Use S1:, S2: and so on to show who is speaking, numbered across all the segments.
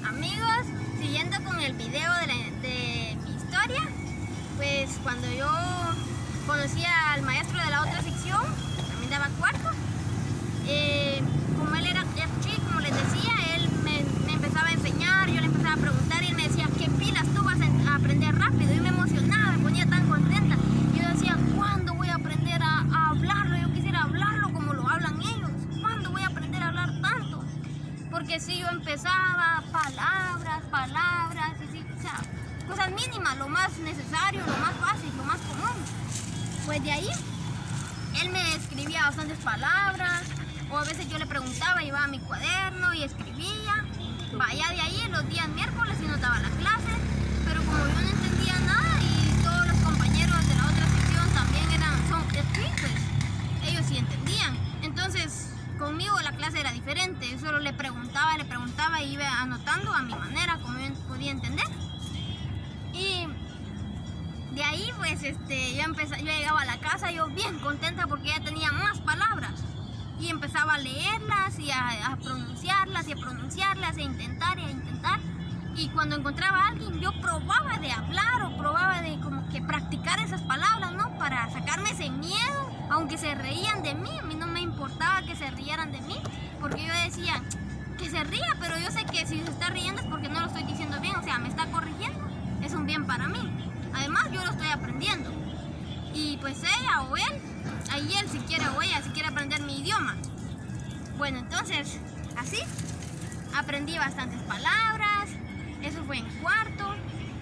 S1: Amigos, siguiendo con el video de mi historia, pues cuando yo conocí al maestro de la otra sección, también daba cuarto, como él era chico, como les decía, él me empezaba a enseñar, yo le empezaba a preguntar y él me decía, ¿qué pilas tú vas a aprender rápido? Y me emocionaba, me ponía tan contenta. Y yo decía, ¿cuándo voy a aprender a hablarlo? Yo quisiera hablarlo como lo hablan ellos. ¿Cuándo voy a aprender a hablar tanto? Porque si yo empezaba palabras, y sí, o sea, cosas mínimas, lo más necesario, lo más fácil, lo más común. Pues de ahí, él me escribía bastantes palabras, o a veces yo le preguntaba, llevaba mi cuaderno y escribía. Vaya de ahí, los días miércoles y notaba la clase, pero como yo no entendía nada y todos los compañeros de la otra sección también son pues ellos sí entendían. Entonces, conmigo la clase era diferente, yo solo le preguntaba y iba anotando a mi manera, como yo podía entender. Y de ahí pues yo llegaba a la casa yo bien contenta porque ya tenía más palabras. Y empezaba a leerlas y a pronunciarlas y a pronunciarlas, a intentar. Y cuando encontraba a alguien yo probaba de hablar o probaba de como que practicar esas palabras, ¿no? Para sacarme ese miedo, aunque se reían de mí, a mí no me importaba que se rieran de mí, porque yo decía, que se ría, pero yo sé que si se está riendo es porque no lo estoy diciendo bien, o sea, me está corrigiendo, es un bien para mí. Además yo lo estoy aprendiendo. Y pues ella o él, ahí él si quiere o ella si quiere aprender mi idioma. Bueno, entonces, así, aprendí bastantes palabras, eso fue en cuarto.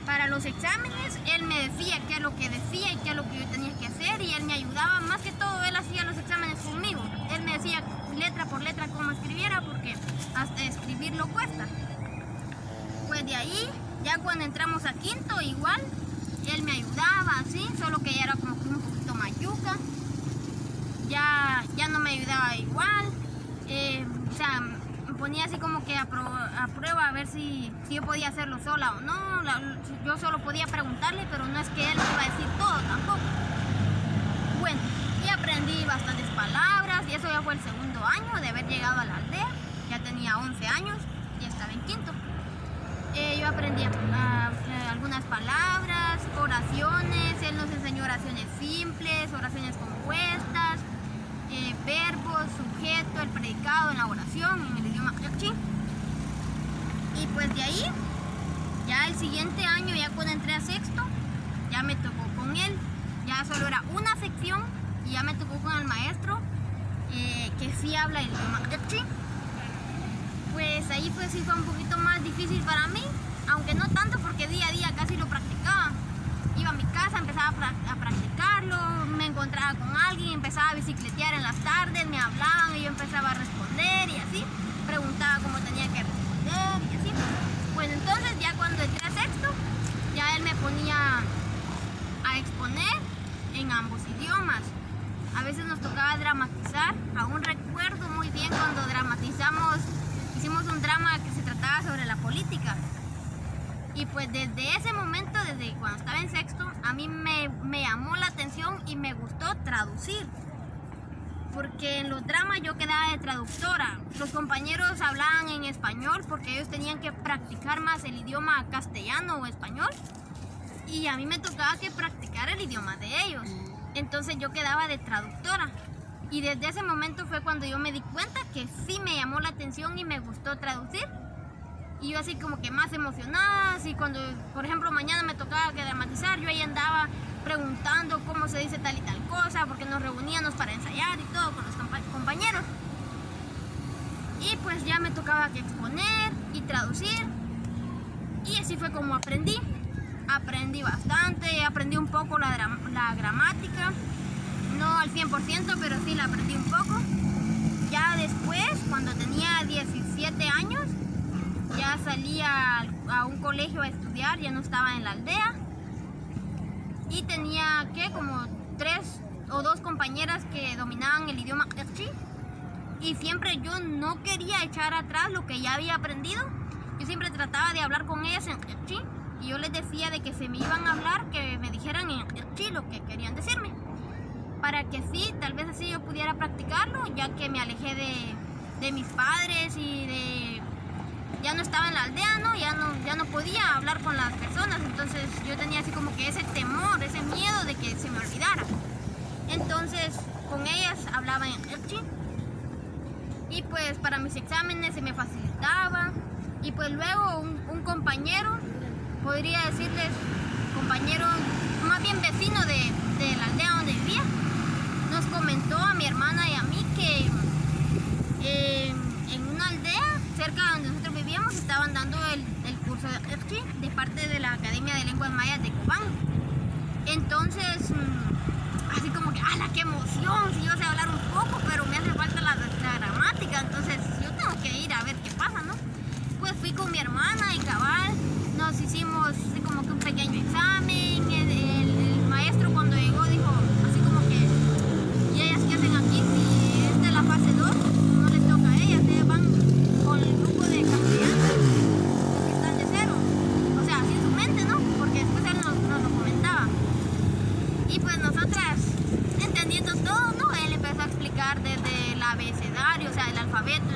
S1: Para los exámenes, él me decía qué es lo que decía y qué es lo que yo tenía que hacer y él me ayudaba, más que todo él hacía los exámenes conmigo. Él me decía letra por letra cómo escribiera porque hasta escribirlo cuesta. Pues de ahí, ya cuando entramos a quinto igual, él me ayudaba así, solo que ya era como un poquito más yuca. Ya no me ayudaba igual, o sea, me ponía así como que a prueba a ver si yo podía hacerlo sola o no. Yo solo podía preguntarle, pero no es que él me iba a decir todo tampoco. Bueno, y aprendí bastantes palabras y eso ya fue el segundo año de haber llegado a la aldea. Ya tenía 11 años y estaba en quinto. Yo aprendí algunas palabras, oraciones, él nos enseñó oraciones simples, oraciones compuestas, verbos, sujeto, el predicado en la oración, en el idioma quechí. Y pues de ahí, ya el siguiente año, ya cuando entré a sexto, ya me tocó con él, ya solo era una sección y ya me tocó con el maestro que sí habla el idioma quechí. Pues ahí pues sí fue un poquito más difícil para mí, aunque no tanto porque día a día casi lo practicaba. Iba a mi casa, empezaba a practicarlo, me encontraba con alguien, empezaba a bicicletear en las tardes, me hablaban y yo empezaba a responder y así, preguntaba cómo tenía que responder y así. Bueno, entonces ya cuando entré a sexto, ya él me ponía a exponer en ambos idiomas. A veces nos tocaba dramatizar, aún recuerdo muy bien cuando hicimos un drama que se trataba sobre la política. Y pues desde ese momento, desde cuando estaba en sexto, a mí me llamó la atención y me gustó traducir. Porque en los dramas yo quedaba de traductora. Los compañeros hablaban en español porque ellos tenían que practicar más el idioma castellano o español. Y a mí me tocaba que practicar el idioma de ellos. Entonces yo quedaba de traductora. Y desde ese momento fue cuando yo me di cuenta que sí me llamó la atención y me gustó traducir. Y yo así como que más emocionada, así cuando, por ejemplo, mañana me tocaba dramatizar, yo ahí andaba preguntando cómo se dice tal y tal cosa, porque nos reuníamos para ensayar y todo con los compañeros. Y pues ya me tocaba que exponer y traducir. Y así fue como aprendí. Aprendí bastante, aprendí un poco la gramática. No al 100%, pero sí la aprendí un poco. Ya después, cuando tenía 17 años, ya salía a un colegio a estudiar, ya no estaba en la aldea. Y tenía como 3 o 2 compañeras que dominaban el idioma quechí. Y siempre yo no quería echar atrás lo que ya había aprendido. Yo siempre trataba de hablar con ellas en quechí. Y yo les decía de que se me iban a hablar, que me dijeran en quechí lo que querían decirme. Para que sí, tal vez así yo pudiera practicarlo, ya que me alejé de mis padres y ya no estaba en la aldea, ¿no? Ya no podía hablar con las personas, entonces yo tenía así como que ese temor, ese miedo de que se me olvidara. Entonces con ellas hablaba en Erchi y pues para mis exámenes se me facilitaba. Y pues luego un compañero, podría decirles compañero, más bien vecino de la aldea donde vivía, nos comentó a mi hermana y a mí que en una aldea cerca de donde nosotros vivíamos estaban dando el curso de Erchi de parte de la Academia de Lenguas Mayas de Cobán. Entonces, así como que, ¡ala, qué emoción! Si yo sé hablar un poco, pero me hace falta la gramática, entonces yo tengo que ir a ver qué pasa, ¿no? Pues fui con mi hermana y cabal, nos hicimos así como que un pequeño examen. El maestro cuando llegó dijo así como que, ¿y ellas qué hacen aquí? Si esta es la fase 2, no les toca a ellas van con el grupo de castellano, que están de cero. O sea, así en su mente, ¿no? Porque después él nos lo comentaba. Y pues nosotras, entendiendo todo, ¿no? Él empezó a explicar desde el abecedario, o sea, el alfabeto,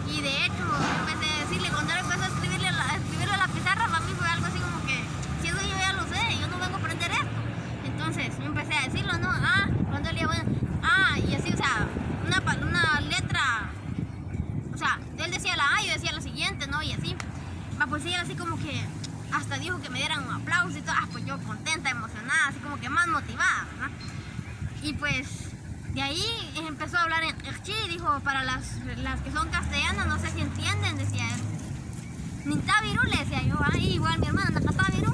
S1: y de hecho, empecé a decirle, cuando él empezó a escribirlo a la pizarra, para mí fue algo así como que, si eso yo ya lo sé, yo no vengo a aprender esto. Entonces, yo empecé a decirlo, ¿no? Cuando él iba, y así, o sea, una letra, o sea, él decía la A, yo decía la siguiente, ¿no? Y así, pues él así como que, hasta dijo que me dieran un aplauso y todo, pues yo contenta, emocionada, así como que más motivada, ¿verdad? Y pues de ahí empezó a hablar en Erchi y dijo, para las que son castellanas, no sé si entienden, decía él. Nintavirú, le decía yo, igual mi hermana, Nakatavirú.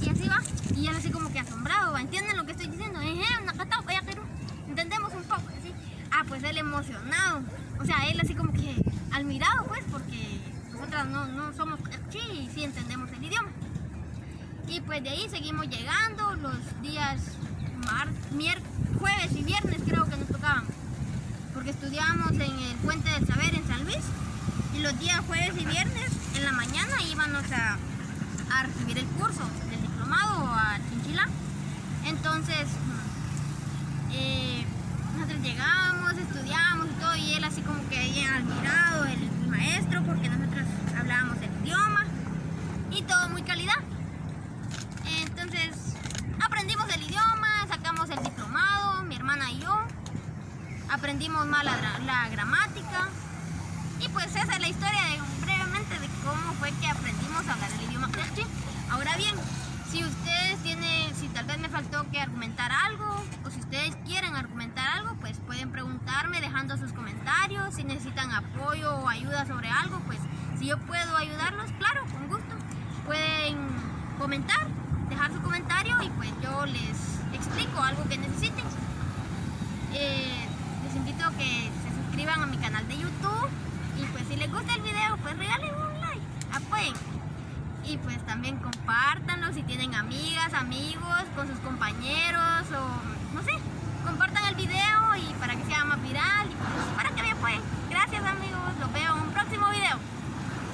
S1: Y así va, y él así como que asombrado, ¿va? ¿Entienden lo que estoy diciendo? Nakatavirú, entendemos un poco, así. Pues él emocionado, o sea, él así como que admirado, pues, porque nosotras no somos Erchi y sí entendemos el idioma. Y pues de ahí seguimos llegando los días jueves y viernes, creo que nos tocaban, porque estudiábamos en el Puente del Saber en San Luis, y los días jueves y viernes en la mañana íbamos a recibir el curso del diplomado a Chinchila. Entonces nosotros llegábamos, estudiábamos y todo, y él así como que bien admirado, el maestro, porque nosotros hablábamos el idioma y todo muy calidad. Entonces aprendimos el idioma, sacamos el diplomado, mi hermana y yo, aprendimos más la gramática, y pues esa es la historia brevemente de cómo fue que aprendimos a hablar el idioma Erchi. Ahora bien, si tal vez me faltó que argumentar algo, o si ustedes quieren argumentar algo, pues pueden preguntarme dejando sus comentarios. Si necesitan apoyo o ayuda sobre algo, pues si yo puedo ayudarlos, claro, con gusto. Pueden comentar, dejar su comentario y pues yo les explico algo que necesiten. Les invito a que se suscriban a mi canal de YouTube, y pues si les gusta el video, pues regalen un like, apoyen. Y pues también compártanlo si tienen amigas, amigos, con sus compañeros o